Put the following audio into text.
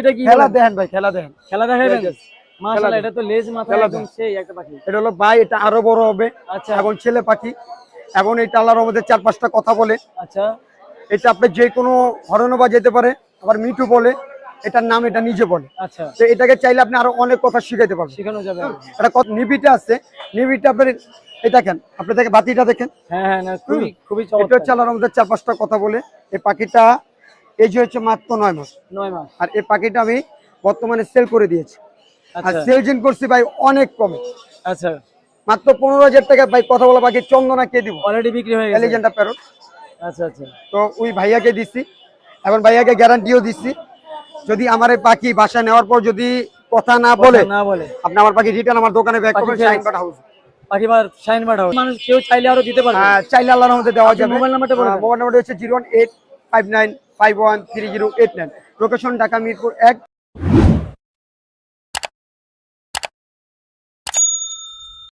এটা কি খেলা দেখেন ভাই, খেলা দেখেন, খেলা দেখাবেন? মাশাআল্লাহ, এটা তো লেজ মাথা একদম সেই একটা পাখি। এটা হলো ভাই, এটা আরো বড় হবে। আচ্ছা, এখন ছেলে পাখি, এখন এটা আল্লাহর রহমতে 4-5টা কথা বলে। আচ্ছা, এটা আপনি যে কোনো হরণও বা যেতে পারে, আবার মিঠু বলে, এটার নাম এটা নিজে বলে। আচ্ছা, তো এটাকে চাইলে আপনি আরো অনেক কথা শিখাইতে পারবেন। শেখানো যাবে। এটা কত নিবিতে আছে, নিবিটা আপনার এই দেখেন, আপনি দেখেন বাতিটা দেখেন। হ্যাঁ, হ্যাঁ, না খুবই খুবই এটা চমৎকার। হচ্ছে আল্লাহর রহমতে 4-5টা কথা বলে। এই পাখিটা এই যে হচ্ছে মাত্র 9 মাস। 9 মাস। আর এই পাখিটা আমি বর্তমানে সেল করে দিয়েছি। আর আচ্ছা, সেল জেন করছি ভাই অনেক কমে, আচ্ছা, মাত্র 15,000 টাকা। ভাই কথা বলা পাখি চন্দনা কে দিব, অলরেডি বিক্রি হয়ে গেছে। এলিজেন্ডা প্যারট। আচ্ছা, আচ্ছা, তো ওই ভাইয়াকে দিচ্ছি, এখন ভাইয়াকে গ্যারান্টিও দিচ্ছি, যদি আমার এই পাখি বাসা নেওয়ার পর যদি কথা না বলে, আপনি আমার পাখি রিটার্ন আমার দোকানে ব্যাক করবেন শাইনবাট হাউস। পাখিবার শাইনবাট হাউস। মানুষ কেউ চাইলে আরো দিতে পারবে। চাইলে আল্লাহর রহমতে দেওয়া যাবে। মোবাইল নাম্বারটা বলে দেন। মোবাইল নাম্বারটা হচ্ছে 01859513089। লোকেশন ঢাকা মিরপুর 1।